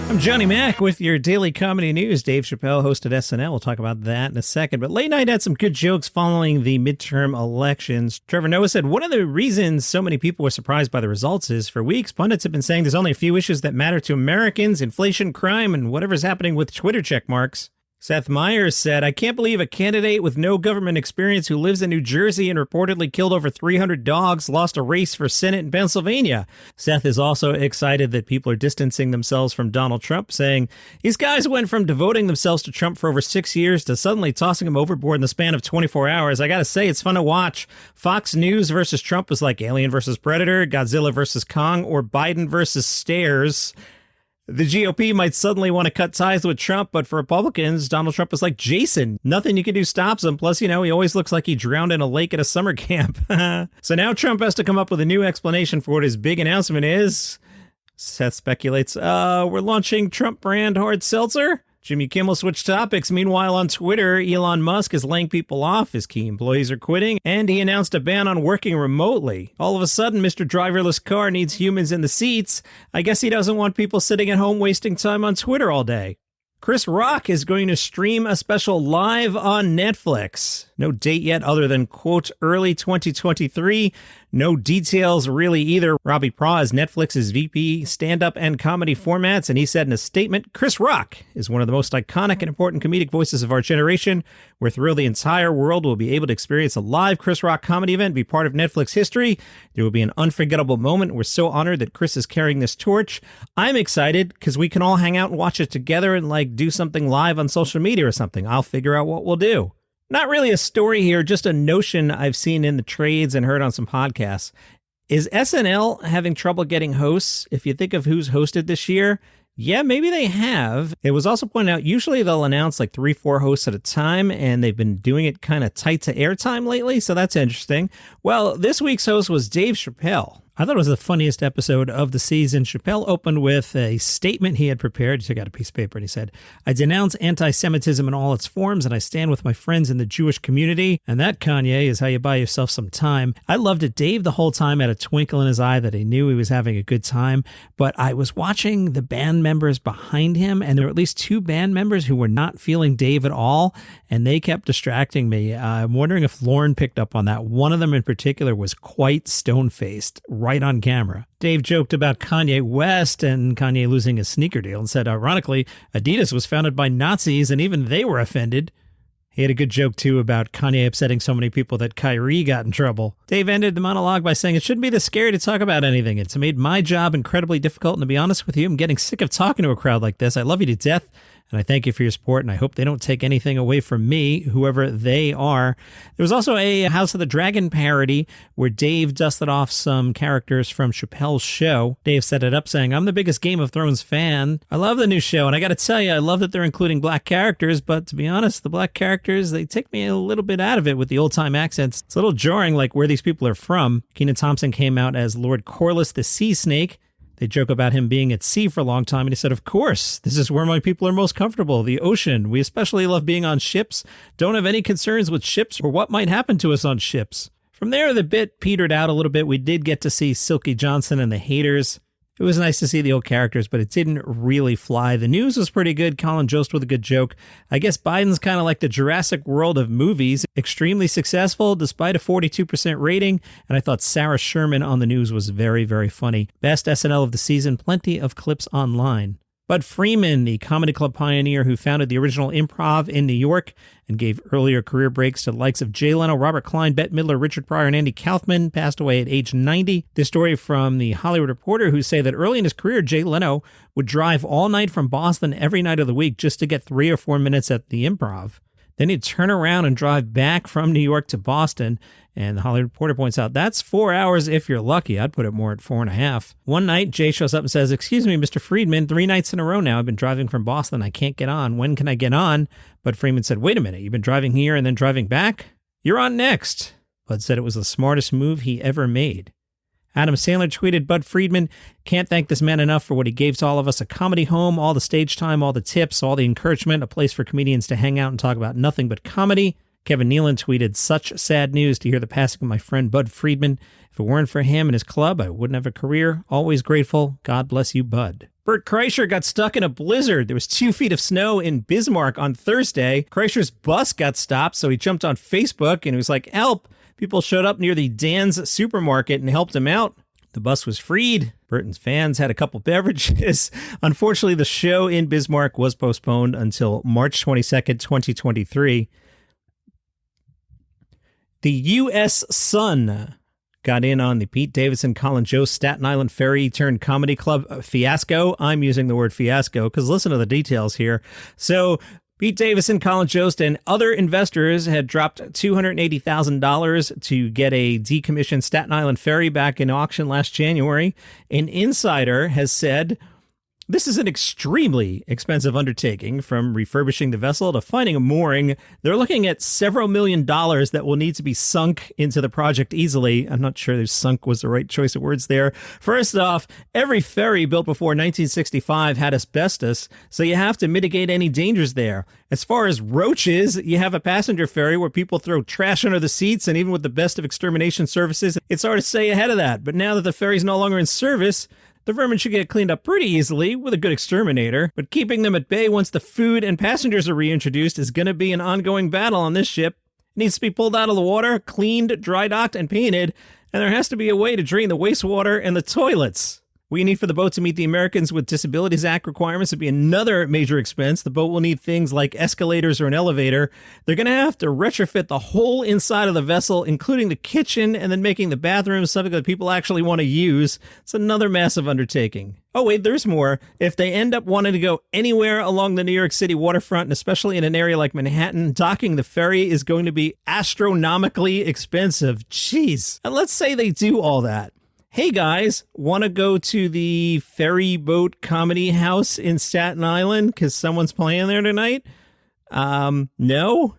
I'm Johnny Mac with your daily comedy news. Dave Chappelle hosted SNL. We'll talk about that in a second. But late night had some good jokes following the midterm elections. Trevor Noah said one of the reasons so many people were surprised by the results is for weeks, pundits have been saying there's only a few issues that matter to Americans: inflation, crime, and whatever's happening with Twitter check marks. Seth Meyers said, I can't believe a candidate with no government experience who lives in New Jersey and reportedly killed over 300 dogs lost a race for Senate in Pennsylvania. Seth is also excited that people are distancing themselves from Donald Trump, saying, these guys went from devoting themselves to Trump for over 6 years to suddenly tossing him overboard in the span of 24 hours. I gotta say, it's fun to watch. Fox News versus Trump was like Alien versus Predator, Godzilla versus Kong, or Biden versus Stairs. The GOP might suddenly want to cut ties with Trump, but for Republicans, Donald Trump is like Jason. Nothing you can do stops him. Plus, he always looks like he drowned in a lake at a summer camp. So now Trump has to come up with a new explanation for what his big announcement is. Seth speculates, we're launching Trump brand hard seltzer? Jimmy Kimmel switched topics. Meanwhile, on Twitter, Elon Musk is laying people off. His key employees are quitting, and he announced a ban on working remotely. All of a sudden, Mr. Driverless Car needs humans in the seats. I guess he doesn't want people sitting at home wasting time on Twitter all day. Chris Rock is going to stream a special live on Netflix. No date yet other than, quote, early 2023. No details really either. Robbie Praw is Netflix's VP, stand-up and comedy formats, and he said in a statement, Chris Rock is one of the most iconic and important comedic voices of our generation. We're thrilled the entire world will be able to experience a live Chris Rock comedy event, be part of Netflix history. There will be an unforgettable moment. We're so honored that Chris is carrying this torch. I'm excited because we can all hang out and watch it together and do something live on social media or something. I'll figure out what we'll do. Not really a story here, just a notion I've seen in the trades and heard on some podcasts. Is SNL having trouble getting hosts? If you think of who's hosted this year, yeah, maybe they have. It was also pointed out, usually they'll announce 3-4 hosts at a time, and they've been doing it kind of tight to airtime lately, so that's interesting. Well, this week's host was Dave Chappelle. I thought it was the funniest episode of the season. Chappelle opened with a statement he had prepared. He took out a piece of paper and he said, I denounce anti-Semitism in all its forms, and I stand with my friends in the Jewish community. And that, Kanye, is how you buy yourself some time. I loved it. Dave the whole time had a twinkle in his eye that he knew he was having a good time. But I was watching the band members behind him, and there were at least 2 band members who were not feeling Dave at all, and they kept distracting me. I'm wondering if Lauren picked up on that. One of them in particular was quite stone-faced, right on camera. Dave joked about Kanye West and Kanye losing his sneaker deal and said, ironically, Adidas was founded by Nazis and even they were offended. He had a good joke, too, about Kanye upsetting so many people that Kyrie got in trouble. Dave ended the monologue by saying, it shouldn't be this scary to talk about anything. It's made my job incredibly difficult, and to be honest with you, I'm getting sick of talking to a crowd like this. I love you to death, and I thank you for your support, and I hope they don't take anything away from me, whoever they are. There was also a House of the Dragon parody where Dave dusted off some characters from Chappelle's show. Dave set it up saying, I'm the biggest Game of Thrones fan. I love the new show, and I got to tell you, I love that they're including black characters, but to be honest, the black characters, they take me a little bit out of it with the old-time accents. It's a little jarring, where these people are from. Kenan Thompson came out as Lord Corlys the Sea Snake. They joke about him being at sea for a long time, and he said, of course, this is where my people are most comfortable, the ocean. We especially love being on ships. Don't have any concerns with ships or what might happen to us on ships. From there, the bit petered out a little bit. We did get to see Silky Johnson and the haters. It was nice to see the old characters, but it didn't really fly. The news was pretty good. Colin Jost with a good joke. I guess Biden's kind of like the Jurassic World of movies. Extremely successful despite a 42% rating. And I thought Sarah Sherman on the news was very, very funny. Best SNL of the season. Plenty of clips online. Bud Freeman, the comedy club pioneer who founded the original Improv in New York and gave earlier career breaks to the likes of Jay Leno, Robert Klein, Bette Midler, Richard Pryor, and Andy Kaufman, passed away at age 90. This story from the Hollywood Reporter, who say that early in his career, Jay Leno would drive all night from Boston every night of the week just to get 3 or 4 minutes at the Improv. Then he'd turn around and drive back from New York to Boston. And the Hollywood Reporter points out, that's 4 hours if you're lucky. I'd put it more at 4.5. One night, Jay shows up and says, excuse me, Mr. Friedman, 3 nights in a row now I've been driving from Boston. I can't get on. When can I get on? But Freeman said, wait a minute, you've been driving here and then driving back? You're on next. Bud said it was the smartest move he ever made. Adam Sandler tweeted, Bud Friedman, can't thank this man enough for what he gave to all of us. A comedy home, all the stage time, all the tips, all the encouragement, a place for comedians to hang out and talk about nothing but comedy. Kevin Nealon tweeted, such sad news to hear the passing of my friend Bud Friedman. If it weren't for him and his club, I wouldn't have a career. Always grateful. God bless you, Bud. Bert Kreischer got stuck in a blizzard. There was 2 feet of snow in Bismarck on Thursday. Kreischer's bus got stopped, so he jumped on Facebook and he was like, help. People showed up near the Dan's supermarket and helped him out. The bus was freed. Burton's fans had a couple beverages. Unfortunately, the show in Bismarck was postponed until March 22nd, 2023. The U.S. Sun got in on the Pete Davidson, Colin Jost, Staten Island Ferry turned comedy club fiasco. I'm using the word fiasco because listen to the details here. So Pete Davidson, Colin Jost, and other investors had dropped $280,000 to get a decommissioned Staten Island ferry back in auction last January. An insider has said this is an extremely expensive undertaking, from refurbishing the vessel to finding a mooring. They're looking at several $1 million that will need to be sunk into the project easily. I'm not sure sunk was the right choice of words there. First off, every ferry built before 1965 had asbestos, so you have to mitigate any dangers there. As far as roaches, you have a passenger ferry where people throw trash under the seats, and even with the best of extermination services, it's hard to stay ahead of that. But now that the ferry's no longer in service, the vermin should get cleaned up pretty easily with a good exterminator, but keeping them at bay once the food and passengers are reintroduced is going to be an ongoing battle on this ship. It needs to be pulled out of the water, cleaned, dry docked, and painted, and there has to be a way to drain the wastewater and the toilets. What you need for the boat to meet the Americans with Disabilities Act requirements would be another major expense. The boat will need things like escalators or an elevator. They're going to have to retrofit the whole inside of the vessel, including the kitchen, and then making the bathrooms something that people actually want to use. It's another massive undertaking. Oh, wait, there's more. If they end up wanting to go anywhere along the New York City waterfront, and especially in an area like Manhattan, docking the ferry is going to be astronomically expensive. Jeez. And let's say they do all that. Hey guys, want to go to the Ferry Boat Comedy House in Staten Island because someone's playing there tonight? No.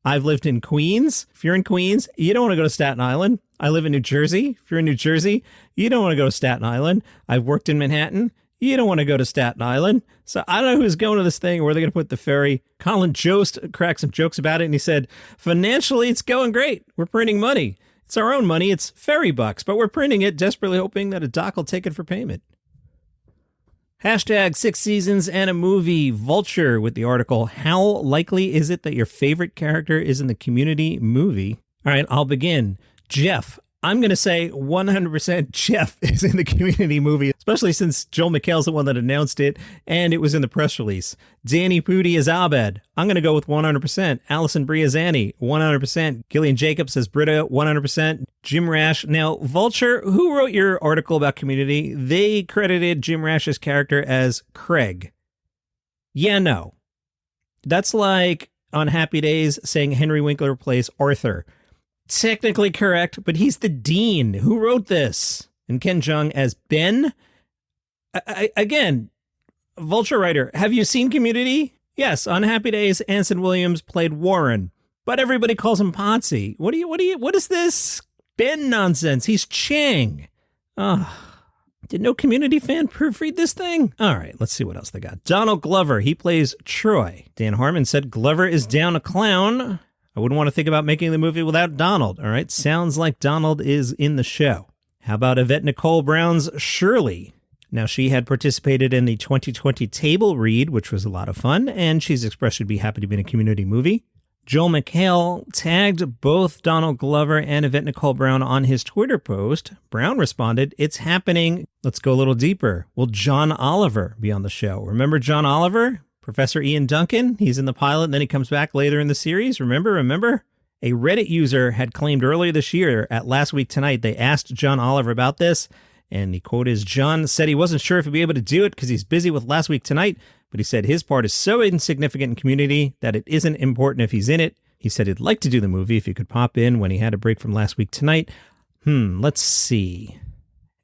I've lived in Queens. If you're in Queens, you don't want to go to Staten Island. I live in New Jersey. If you're in New Jersey, you don't want to go to Staten Island. I've worked in Manhattan. You don't want to go to Staten Island. So I don't know who's going to this thing or where they're going to put the ferry. Colin Jost cracked some jokes about it, and he said, financially, it's going great. We're printing money. It's our own money. It's ferry bucks, but we're printing it, desperately hoping that a doc will take it for payment. Hashtag 6 seasons and a movie. Vulture with the article, how likely is it that your favorite character is in the Community movie? All right, I'll begin. Jeff. I'm going to say 100% Jeff is in the Community movie, especially since Joel McHale's the one that announced it, and it was in the press release. Danny Pudi as Abed. I'm going to go with 100%. Alison Brie as Annie, 100%. Gillian Jacobs as Britta, 100%. Jim Rash. Now, Vulture, who wrote your article about Community? They credited Jim Rash's character as Craig. Yeah, no. That's like on Happy Days saying Henry Winkler plays Arthur. Technically correct, but he's the dean. Who wrote this? And Ken Jeong as Ben? Again, Vulture writer, have you seen Community? Yes, on Happy Days, Anson Williams played Warren, but everybody calls him Potsy. What is this Ben nonsense? He's Chang. Did no Community fan proofread this thing? All right, let's see what else they got. Donald Glover, he plays Troy. Dan Harmon said Glover is down a clown. I wouldn't want to think about making the movie without Donald. All right. Sounds like Donald is in the show. How about Yvette Nicole Brown's Shirley? Now, she had participated in the 2020 table read, which was a lot of fun, and she's expressed she'd be happy to be in a Community movie. Joel McHale tagged both Donald Glover and Yvette Nicole Brown on his Twitter post. Brown responded, it's happening. Let's go a little deeper. Will John Oliver be on the show? Remember John Oliver? Professor Ian Duncan, he's in the pilot, and then he comes back later in the series. Remember? A Reddit user had claimed earlier this year at Last Week Tonight, they asked John Oliver about this, and the quote is, John said he wasn't sure if he'd be able to do it because he's busy with Last Week Tonight, but he said his part is so insignificant in Community that it isn't important if he's in it. He said he'd like to do the movie if he could pop in when he had a break from Last Week Tonight. Let's see.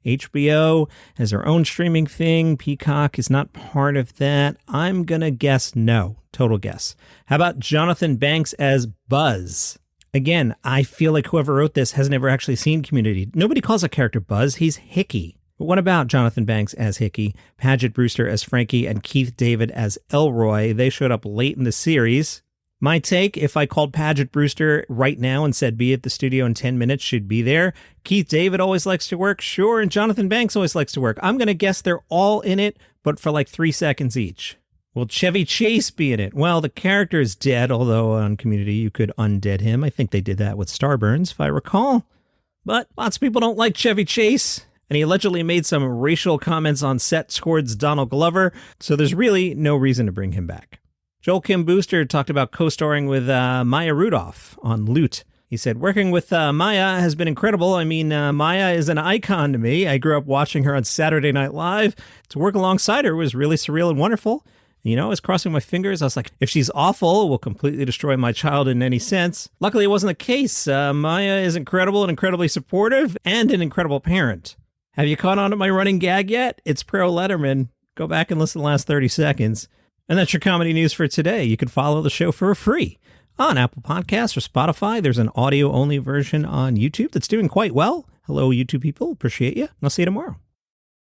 HBO has their own streaming thing. Peacock is not part of that. I'm going to guess no. Total guess. How about Jonathan Banks as Buzz? Again, I feel like whoever wrote this has never actually seen Community. Nobody calls a character Buzz. He's Hickey. But what about Jonathan Banks as Hickey, Paget Brewster as Frankie, and Keith David as Elroy? They showed up late in the series. My take, if I called Paget Brewster right now and said be at the studio in 10 minutes, she'd be there. Keith David always likes to work, sure, and Jonathan Banks always likes to work. I'm going to guess they're all in it, but for like 3 seconds each. Will Chevy Chase be in it? Well, the character is dead, although on Community you could undead him. I think they did that with Starburns, if I recall. But lots of people don't like Chevy Chase, and he allegedly made some racial comments on set towards Donald Glover, so there's really no reason to bring him back. Joel Kim Booster talked about co-starring with Maya Rudolph on Loot. He said, working with Maya has been incredible. I mean, Maya is an icon to me. I grew up watching her on Saturday Night Live. To work alongside her was really surreal and wonderful. You know, I was crossing my fingers. I was like, if she's awful, it will completely destroy my childhood in any sense. Luckily, it wasn't the case. Maya is incredible and incredibly supportive and an incredible parent. Have you caught on to my running gag yet? It's Pro Letterman. Go back and listen to the last 30 seconds. And that's your comedy news for today. You can follow the show for free on Apple Podcasts or Spotify. There's an audio-only version on YouTube that's doing quite well. Hello, YouTube people. Appreciate you. I'll see you tomorrow.